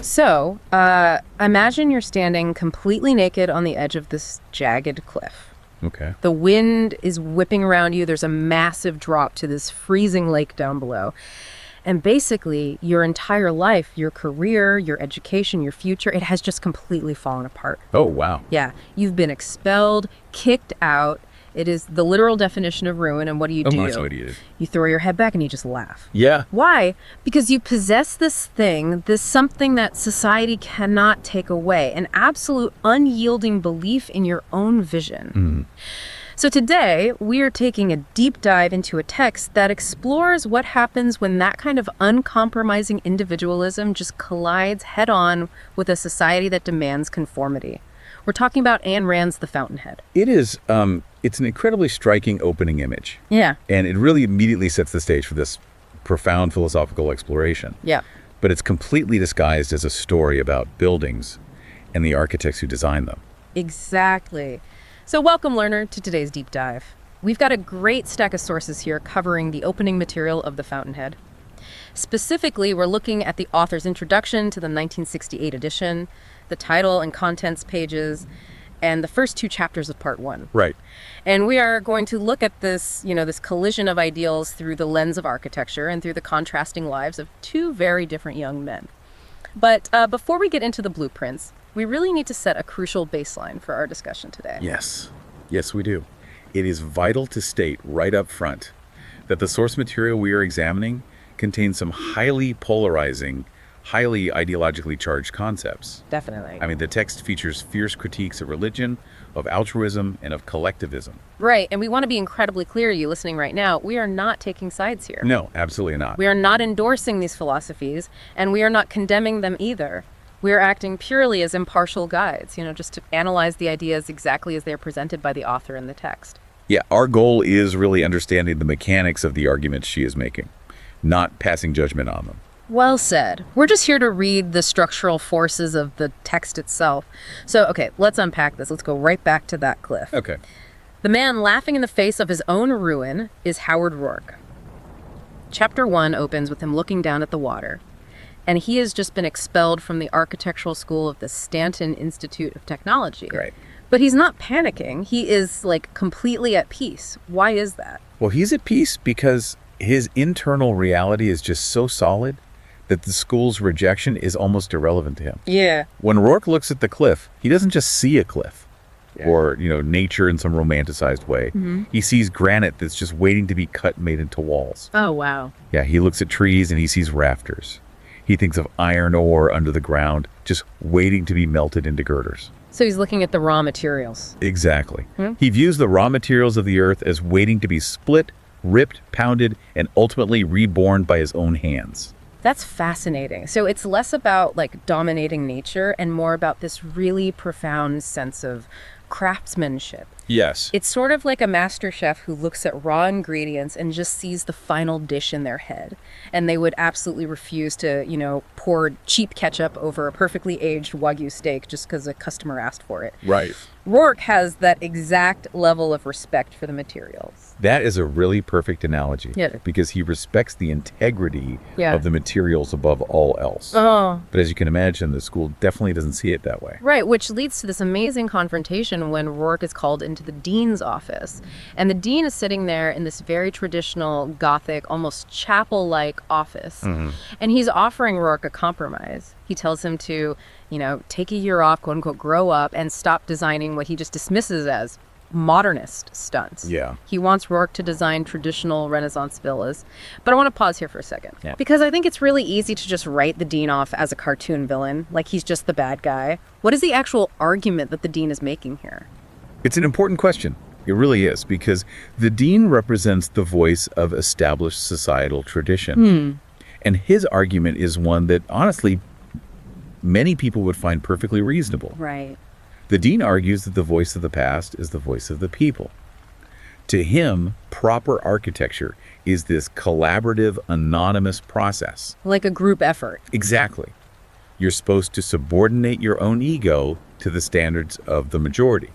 So, imagine you're standing completely naked on the edge of this jagged cliff. Okay. The wind is whipping around you. There's a massive drop to this freezing lake down below. And basically, your entire life, your career, your education, your future, it has just completely fallen apart. Oh, wow. Yeah. You've been expelled, kicked out. It is the literal definition of ruin. And what do you do? I know what you do. You throw your head back and you just laugh. Yeah. Why? Because you possess this thing, this something that society cannot take away, an absolute unyielding belief in your own vision. So today, we are taking a deep dive into a text that explores what happens when that kind of uncompromising individualism just collides head-on with a society that demands conformity. We're talking about Ayn Rand's The Fountainhead. It is, it's an incredibly striking opening image. Yeah. And it really immediately sets the stage for this profound philosophical exploration. Yeah. But it's completely disguised as a story about buildings and the architects who designed them. Exactly. So welcome, learner, to today's deep dive. We've got a great stack of sources here covering the opening material of The Fountainhead. Specifically, we're looking at the author's introduction to the 1968 edition, the title and contents pages, and the first two chapters of part one. Right. And we are going to look at this, this collision of ideals through the lens of architecture and through the contrasting lives of two very different young men. But before we get into the blueprints, we really need to set a crucial baseline for our discussion today. Yes. Yes, we do. It is vital to state right up front that the source material we are examining contains some highly polarizing, highly ideologically charged concepts. Definitely. I mean, the text features fierce critiques of religion, of altruism, and of collectivism. Right, and we want to be incredibly clear, you listening right now, we are not taking sides here. No, absolutely not. We are not endorsing these philosophies, and we are not condemning them either. We are acting purely as impartial guides, just to analyze the ideas exactly as they're presented by the author in the text. Yeah, our goal is really understanding the mechanics of the arguments she is making, not passing judgment on them. Well said. We're just here to read the structural forces of the text itself. So, okay, let's unpack this. Let's go right back to that cliff. Okay. The man laughing in the face of his own ruin is Howard Roark. Chapter 1 opens with him looking down at the water. And he has just been expelled from the architectural school of the Stanton Institute of Technology. Right. But he's not panicking. He is, completely at peace. Why is that? Well, he's at peace because his internal reality is just so solid that the school's rejection is almost irrelevant to him. Yeah. When Roark looks at the cliff, he doesn't just see a cliff or, nature in some romanticized way. Mm-hmm. He sees granite that's just waiting to be cut and made into walls. Oh, wow. Yeah, he looks at trees and he sees rafters. He thinks of iron ore under the ground, just waiting to be melted into girders. So he's looking at the raw materials. Exactly. He views the raw materials of the earth as waiting to be split, ripped, pounded, and ultimately reborn by his own hands. That's fascinating. So it's less about dominating nature and more about this really profound sense of craftsmanship. Yes. It's sort of like a master chef who looks at raw ingredients and just sees the final dish in their head. And they would absolutely refuse to, pour cheap ketchup over a perfectly aged Wagyu steak just because a customer asked for it. Right. Roark has that exact level of respect for the materials. That is a really perfect analogy. Yeah. Because he respects the integrity Yeah. of the materials above all else. Oh. But as you can imagine, the school definitely doesn't see it that way. Right, which leads to this amazing confrontation when Roark is called into the dean's office. And the dean is sitting there in this very traditional, Gothic, almost chapel-like office. Mm-hmm. And he's offering Roark a compromise. He tells him to, take a year off, quote unquote, grow up, and stop designing what he just dismisses as modernist stunts. Yeah. He wants Roark to design traditional Renaissance villas. But I want to pause here for a second. Yeah. Because I think it's really easy to just write the dean off as a cartoon villain, like he's just the bad guy. What is the actual argument that the dean is making here? It's an important question. It really is, because the dean represents the voice of established societal tradition. And his argument is one that, honestly, many people would find perfectly reasonable. Right. The dean argues that the voice of the past is the voice of the people. To him, proper architecture is this collaborative, anonymous process. Like a group effort. Exactly. You're supposed to subordinate your own ego to the standards of the majority.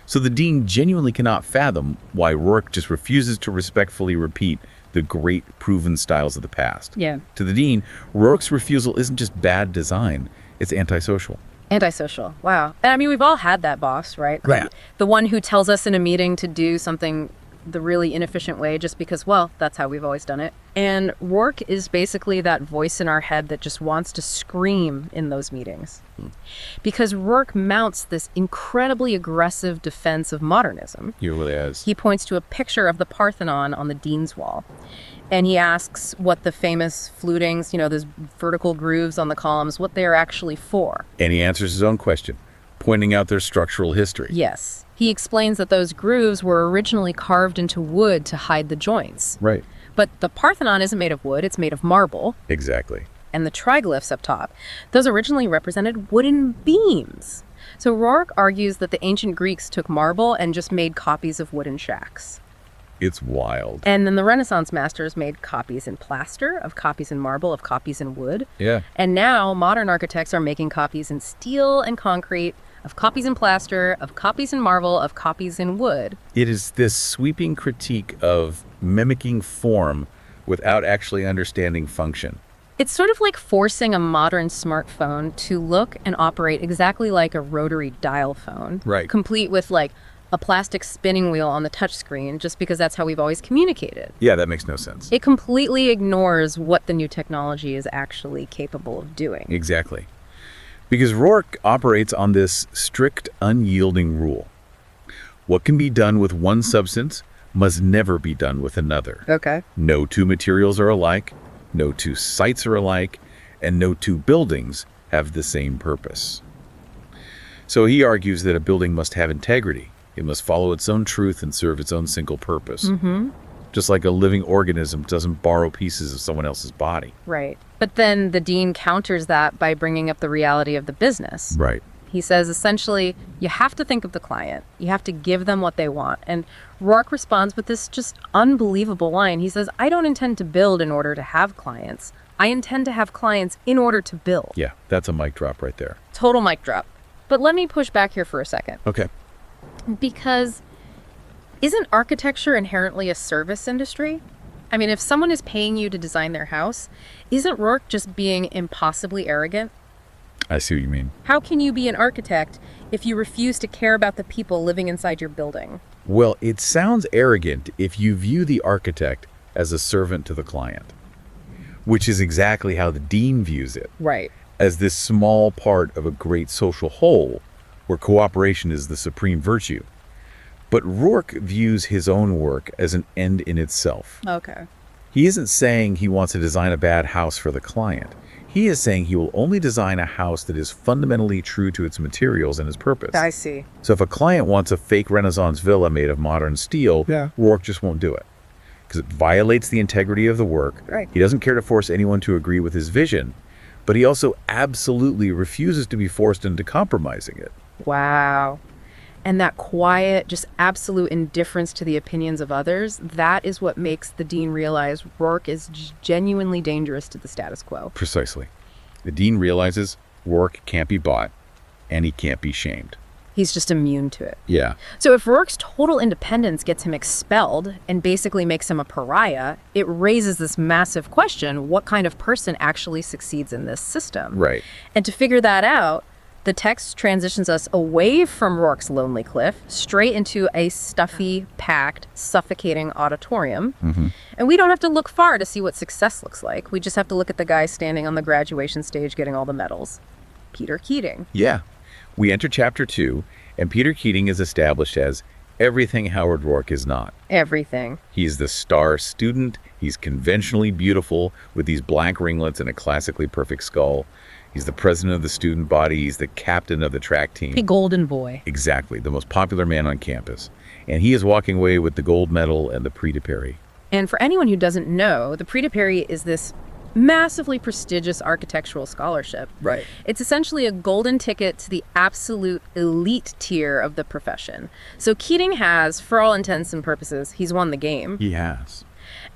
So the dean genuinely cannot fathom why Roark just refuses to respectfully repeat the great proven styles of the past. Yeah. To the dean, Roark's refusal isn't just bad design, it's antisocial. Antisocial. Wow. And I mean, we've all had that boss, right? Right. The one who tells us in a meeting to do something the really inefficient way just because, well, that's how we've always done it. And Roark is basically that voice in our head that just wants to scream in those meetings. Because Roark mounts this incredibly aggressive defense of modernism. He really is. He points to a picture of the Parthenon on the dean's wall. And he asks what the famous flutings, those vertical grooves on the columns, what they are actually for. And he answers his own question, pointing out their structural history. Yes. He explains that those grooves were originally carved into wood to hide the joints. Right. But the Parthenon isn't made of wood, it's made of marble. Exactly. And the triglyphs up top, those originally represented wooden beams. So Roark argues that the ancient Greeks took marble and just made copies of wooden shacks. It's wild. And then the Renaissance masters made copies in plaster, of copies in marble, of copies in wood. Yeah. And now modern architects are making copies in steel and concrete, of copies in plaster, of copies in marble, of copies in wood. It is this sweeping critique of mimicking form without actually understanding function. It's sort of like forcing a modern smartphone to look and operate exactly like a rotary dial phone. Right. Complete with like a plastic spinning wheel on the touchscreen, just because that's how we've always communicated. Yeah, that makes no sense. It completely ignores what the new technology is actually capable of doing. Exactly. Because Roark operates on this strict, unyielding rule. What can be done with one substance must never be done with another. Okay. No two materials are alike, no two sites are alike, and no two buildings have the same purpose. So he argues that a building must have integrity. It must follow its own truth and serve its own single purpose. Mm-hmm. Just like a living organism doesn't borrow pieces of someone else's body. Right. But then the dean counters that by bringing up the reality of the business. Right. He says, essentially, you have to think of the client. You have to give them what they want. And Roark responds with this just unbelievable line. He says, I don't intend to build in order to have clients. I intend to have clients in order to build. Yeah, that's a mic drop right there. Total mic drop. But let me push back here for a second. Okay. Because isn't architecture inherently a service industry? I mean, if someone is paying you to design their house, isn't Roark just being impossibly arrogant? I see what you mean. How can you be an architect if you refuse to care about the people living inside your building? Well, it sounds arrogant if you view the architect as a servant to the client, which is exactly how the dean views it, Right. as this small part of a great social whole where cooperation is the supreme virtue. But Roark views his own work as an end in itself. Okay. He isn't saying he wants to design a bad house for the client. He is saying he will only design a house that is fundamentally true to its materials and its purpose. I see. So if a client wants a fake Renaissance villa made of modern steel, Roark just won't do it. Because it violates the integrity of the work. Right. He doesn't care to force anyone to agree with his vision, but he also absolutely refuses to be forced into compromising it. Wow. And that quiet, just absolute indifference to the opinions of others, that is what makes the dean realize Roark is genuinely dangerous to the status quo. Precisely. The dean realizes Roark can't be bought, and he can't be shamed. He's just immune to it. Yeah. So if Roark's total independence gets him expelled and basically makes him a pariah, it raises this massive question, what kind of person actually succeeds in this system? Right. And to figure that out, the text transitions us away from Roark's lonely cliff, straight into a stuffy, packed, suffocating auditorium. Mm-hmm. And we don't have to look far to see what success looks like. We just have to look at the guy standing on the graduation stage getting all the medals. Peter Keating. Yeah. We enter chapter 2, and Peter Keating is established as everything Howard Roark is not. Everything. He's the star student. He's conventionally beautiful with these black ringlets and a classically perfect skull. He's the president of the student body. He's the captain of the track team. A golden boy. Exactly, the most popular man on campus. And he is walking away with the gold medal and the Prix de Paris. And for anyone who doesn't know, the Prix de Paris is this massively prestigious architectural scholarship. Right. It's essentially a golden ticket to the absolute elite tier of the profession. So Keating has, for all intents and purposes, he's won the game. He has.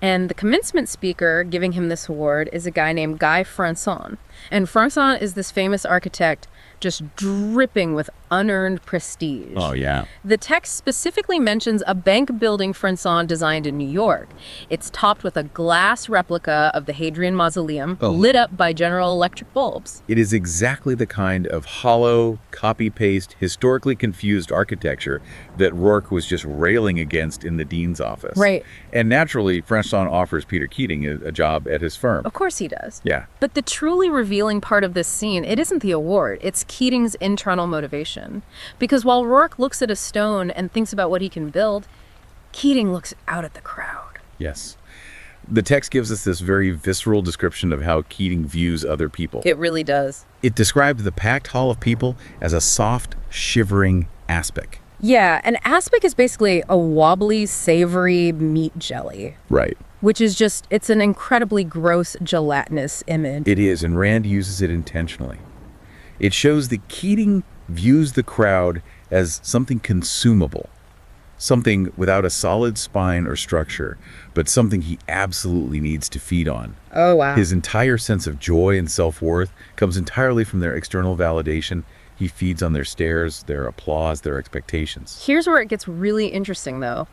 And the commencement speaker giving him this award is a guy named Guy Françon. And Françon is this famous architect just dripping with unearned prestige. Oh, yeah. The text specifically mentions a bank building Frenson designed in New York. It's topped with a glass replica of the Hadrian Mausoleum, lit up by General Electric bulbs. It is exactly the kind of hollow, copy-paste, historically confused architecture that Roark was just railing against in the dean's office. Right. And naturally, Frenson offers Peter Keating a job at his firm. Of course he does. Yeah. But the truly revealing part of this scene, it isn't the award, it's Keating's internal motivation. Because while Roark looks at a stone and thinks about what he can build, Keating looks out at the crowd. Yes. The text gives us this very visceral description of how Keating views other people. It really does. It describes the packed hall of people as a soft, shivering aspic. Yeah, an aspic is basically a wobbly, savory meat jelly. Right. Which is just, it's an incredibly gross, gelatinous image. It is, and Rand uses it intentionally. It shows that Keating views the crowd as something consumable, something without a solid spine or structure, but something he absolutely needs to feed on. Oh, wow. His entire sense of joy and self-worth comes entirely from their external validation. He feeds on their stares, their applause, their expectations. Here's where it gets really interesting, though.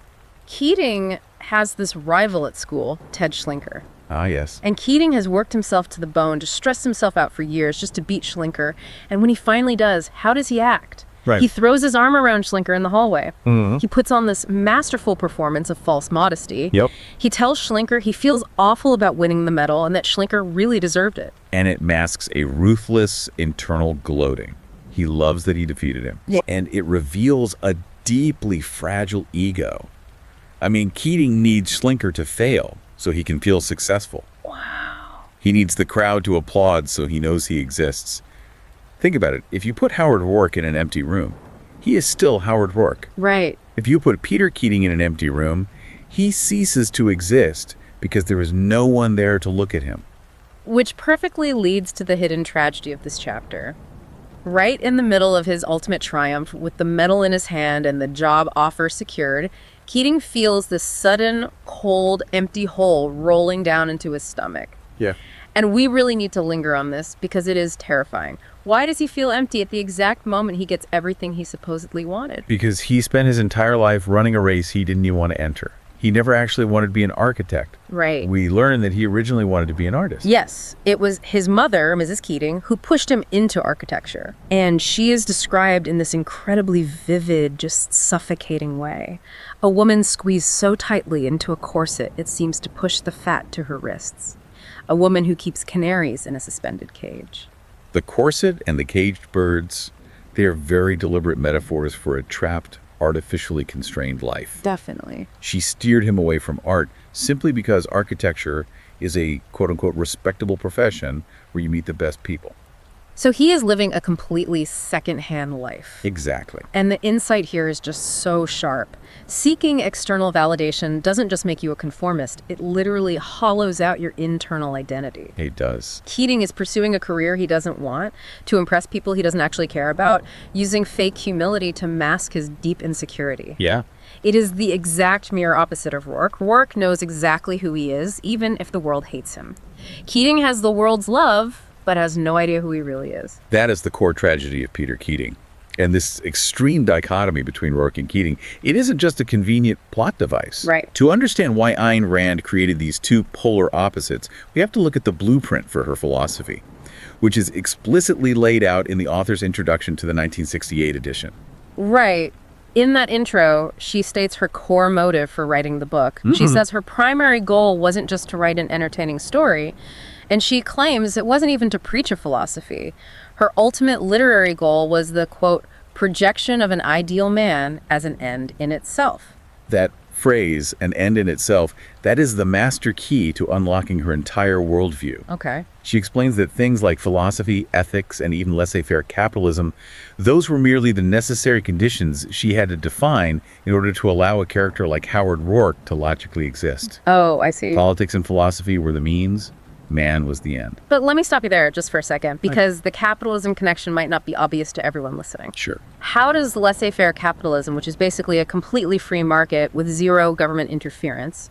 Keating has this rival at school, Ted Schlinker. Ah, yes. And Keating has worked himself to the bone, just stressed himself out for years just to beat Schlinker. And when he finally does, how does he act? Right. He throws his arm around Schlinker in the hallway. Mm-hmm. He puts on this masterful performance of false modesty. Yep. He tells Schlinker he feels awful about winning the medal and that Schlinker really deserved it. And it masks a ruthless internal gloating. He loves that he defeated him. Yeah. And it reveals a deeply fragile ego. I mean, Keating needs Schlinker to fail so he can feel successful. Wow. He needs the crowd to applaud so he knows he exists. Think about it. If you put Howard Roark in an empty room, he is still Howard Roark. Right. If you put Peter Keating in an empty room, he ceases to exist because there is no one there to look at him. Which perfectly leads to the hidden tragedy of this chapter. Right in the middle of his ultimate triumph, with the medal in his hand and the job offer secured, Keating feels this sudden, cold, empty hole rolling down into his stomach. Yeah. And we really need to linger on this because it is terrifying. Why does he feel empty at the exact moment he gets everything he supposedly wanted? Because he spent his entire life running a race he didn't even want to enter. He never actually wanted to be an architect. Right. We learned that he originally wanted to be an artist. Yes, it was his mother, Mrs. Keating, who pushed him into architecture. And she is described in this incredibly vivid, just suffocating way. A woman squeezed so tightly into a corset it seems to push the fat to her wrists. A woman who keeps canaries in a suspended cage. The corset and the caged birds, they are very deliberate metaphors for a trapped, artificially constrained life. Definitely. She steered him away from art simply because architecture is a quote-unquote respectable profession where you meet the best people. So he is living a completely second-hand life. Exactly. And the insight here is just so sharp. Seeking external validation doesn't just make you a conformist, it literally hollows out your internal identity. It does. Keating is pursuing a career he doesn't want, to impress people he doesn't actually care about, using fake humility to mask his deep insecurity. Yeah. It is the exact mirror opposite of Roark. Roark knows exactly who he is, even if the world hates him. Keating has the world's love, but has no idea who he really is. That is the core tragedy of Peter Keating. And this extreme dichotomy between Roark and Keating, it isn't just a convenient plot device. Right. To understand why Ayn Rand created these two polar opposites, we have to look at the blueprint for her philosophy, which is explicitly laid out in the author's introduction to the 1968 edition. Right. In that intro, she states her core motive for writing the book. She says her primary goal wasn't just to write an entertaining story, and she claims it wasn't even to preach a philosophy. Her ultimate literary goal was the, quote, projection of an ideal man as an end in itself. That phrase, an end in itself, that is the master key to unlocking her entire worldview. Okay. She explains that things like philosophy, ethics, and even laissez-faire capitalism, those were merely the necessary conditions she had to define in order to allow a character like Howard Roark to logically exist. Oh, I see. Politics and philosophy were the means, man was the end. But let me stop you there just for a second, because the capitalism connection might not be obvious to everyone listening. Sure. How does laissez-faire capitalism, which is basically a completely free market with zero government interference,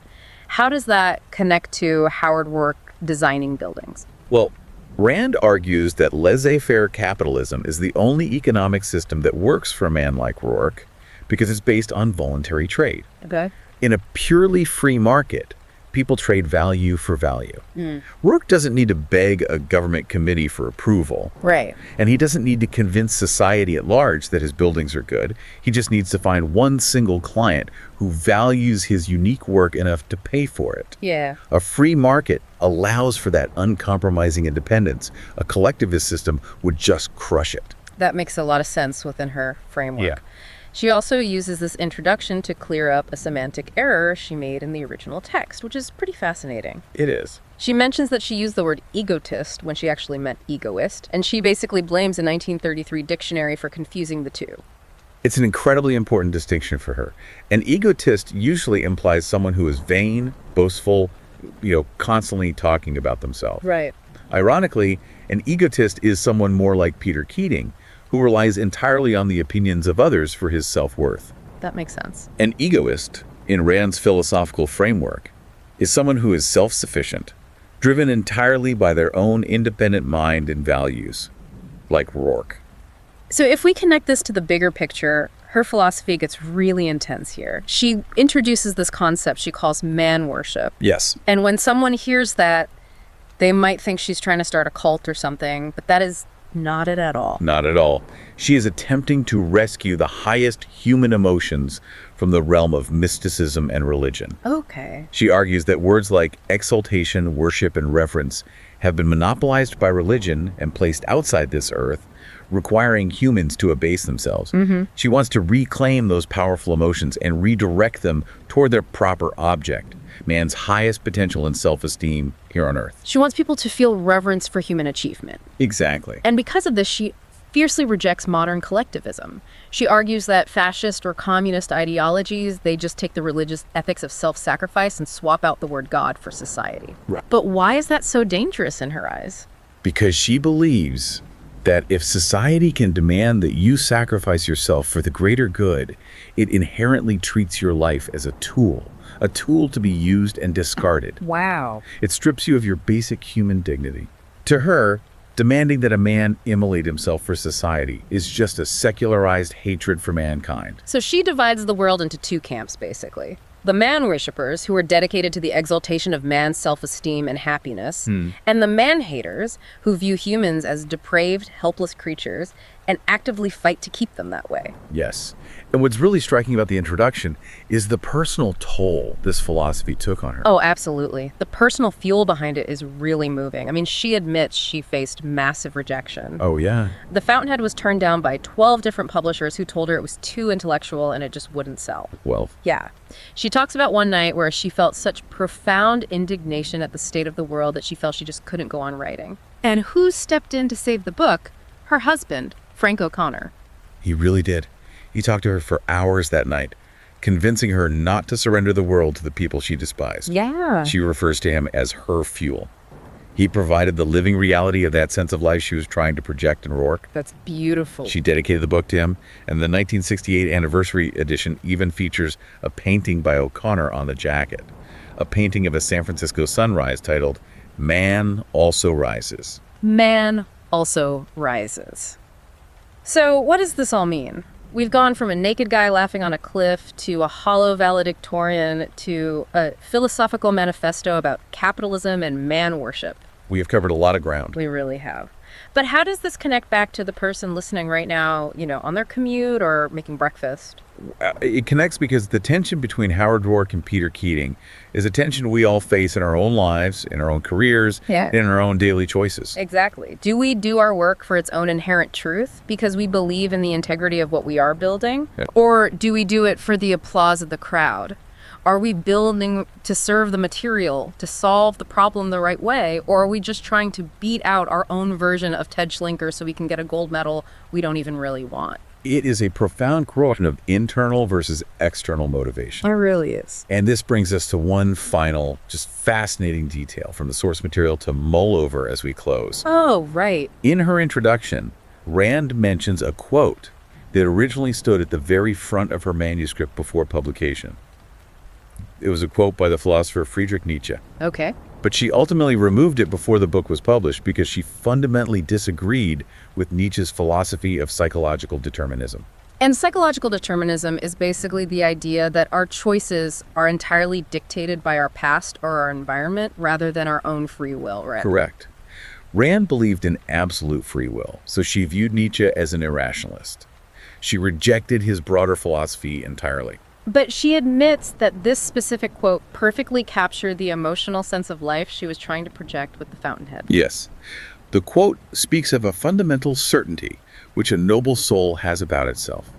how does that connect to Howard Roark designing buildings? Well, Rand argues that laissez-faire capitalism is the only economic system that works for a man like Roark because it's based on voluntary trade. Okay. In a purely free market, people trade value for value. Roark doesn't need to beg a government committee for approval. Right. And he doesn't need to convince society at large that his buildings are good. He just needs to find one single client who values his unique work enough to pay for it. Yeah. A free market allows for that uncompromising independence. A collectivist system would just crush it. That makes a lot of sense within her framework. Yeah. She also uses this introduction to clear up a semantic error she made in the original text, which is pretty fascinating. It is. She mentions that she used the word egotist when she actually meant egoist, and she basically blames a 1933 dictionary for confusing the two. It's an incredibly important distinction for her. An egotist usually implies someone who is vain, boastful, constantly talking about themselves. Right. Ironically, an egotist is someone more like Peter Keating, who relies entirely on the opinions of others for his self-worth. That makes sense. An egoist, in Rand's philosophical framework, is someone who is self-sufficient, driven entirely by their own independent mind and values, like Roark. So if we connect this to the bigger picture, her philosophy gets really intense here. She introduces this concept she calls man worship. Yes. And when someone hears that, they might think she's trying to start a cult or something, but that is not it at all. Not at all. She is attempting to rescue the highest human emotions from the realm of mysticism and religion. Okay. She argues that words like exaltation, worship, and reverence have been monopolized by religion and placed outside this earth, requiring humans to abase themselves. She wants to reclaim those powerful emotions and redirect them toward their proper object, man's highest potential and self-esteem here on earth. She wants people to feel reverence for human achievement. Exactly. And because of this, she fiercely rejects modern collectivism. She argues that fascist or communist ideologies, they just take the religious ethics of self-sacrifice and swap out the word God for society. Right. But why is that so dangerous in her eyes? Because she believes that if society can demand that you sacrifice yourself for the greater good, it inherently treats your life as a tool to be used and discarded. Wow. It strips you of your basic human dignity. To her, demanding that a man immolate himself for society is just a secularized hatred for mankind. So she divides the world into two camps, basically. The man-worshippers, who are dedicated to the exaltation of man's self-esteem and happiness, and the man-haters, who view humans as depraved, helpless creatures and actively fight to keep them that way. Yes. And what's really striking about the introduction is the personal toll this philosophy took on her. Oh, absolutely. The personal fuel behind it is really moving. I mean, she admits she faced massive rejection. Oh, yeah. The Fountainhead was turned down by 12 different publishers who told her it was too intellectual and it just wouldn't sell. 12. Yeah. She talks about one night where she felt such profound indignation at the state of the world that she felt she just couldn't go on writing. And who stepped in to save the book? Her husband, Frank O'Connor. He really did. He talked to her for hours that night, convincing her not to surrender the world to the people she despised. Yeah. She refers to him as her fuel. He provided the living reality of that sense of life she was trying to project in Roark. That's beautiful. She dedicated the book to him, and the 1968 anniversary edition even features a painting by O'Connor on the jacket, a painting of a San Francisco sunrise titled, "Man Also Rises." Man also rises. So what does this all mean? We've gone from a naked guy laughing on a cliff to a hollow valedictorian to a philosophical manifesto about capitalism and man worship. We have covered a lot of ground. We really have. But how does this connect back to the person listening right now, on their commute or making breakfast? It connects because the tension between Howard Roark and Peter Keating is a tension we all face in our own lives, in our own careers, and in our own daily choices. Exactly. Do we do our work for its own inherent truth because we believe in the integrity of what we are building? Yeah. Or do we do it for the applause of the crowd? Are we building to serve the material, to solve the problem the right way? Or are we just trying to beat out our own version of Ted Schlinker so we can get a gold medal we don't even really want? It is a profound question of internal versus external motivation. It really is. And this brings us to one final, just fascinating detail from the source material to mull over as we close. Oh, right. In her introduction, Rand mentions a quote that originally stood at the very front of her manuscript before publication. It was a quote by the philosopher Friedrich Nietzsche. Okay. But she ultimately removed it before the book was published because she fundamentally disagreed with Nietzsche's philosophy of psychological determinism. And psychological determinism is basically the idea that our choices are entirely dictated by our past or our environment rather than our own free will, right? Correct. Rand believed in absolute free will, so she viewed Nietzsche as an irrationalist. She rejected his broader philosophy entirely. But she admits that this specific quote perfectly captured the emotional sense of life she was trying to project with the Fountainhead. Yes. The quote speaks of a fundamental certainty which a noble soul has about itself,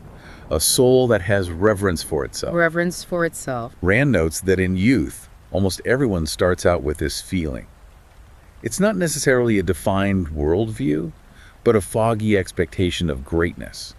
a soul that has reverence for itself. Reverence for itself. Rand notes that in youth, almost everyone starts out with this feeling. It's not necessarily a defined worldview, but a foggy expectation of greatness.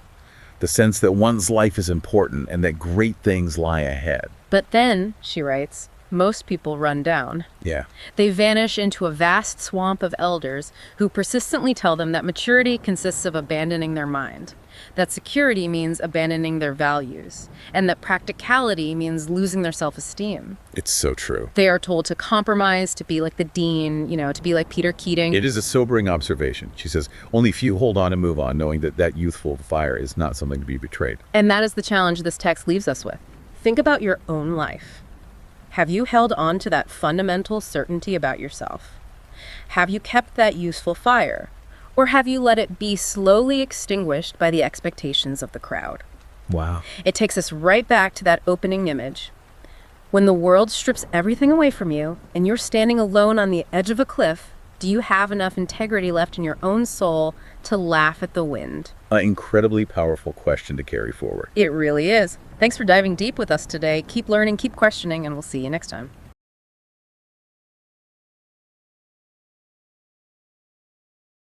The sense that one's life is important and that great things lie ahead. But then, she writes, most people run down. Yeah. They vanish into a vast swamp of elders who persistently tell them that maturity consists of abandoning their mind, that security means abandoning their values, and that practicality means losing their self-esteem. It's so true. They are told to compromise, to be like the dean, to be like Peter Keating. It is a sobering observation. She says, only few hold on and move on, knowing that that youthful fire is not something to be betrayed. And that is the challenge this text leaves us with. Think about your own life. Have you held on to that fundamental certainty about yourself? Have you kept that useful fire? Or have you let it be slowly extinguished by the expectations of the crowd? Wow. It takes us right back to that opening image. When the world strips everything away from you and you're standing alone on the edge of a cliff, do you have enough integrity left in your own soul to laugh at the wind? An incredibly powerful question to carry forward. It really is. Thanks for diving deep with us today. Keep learning, keep questioning, and we'll see you next time.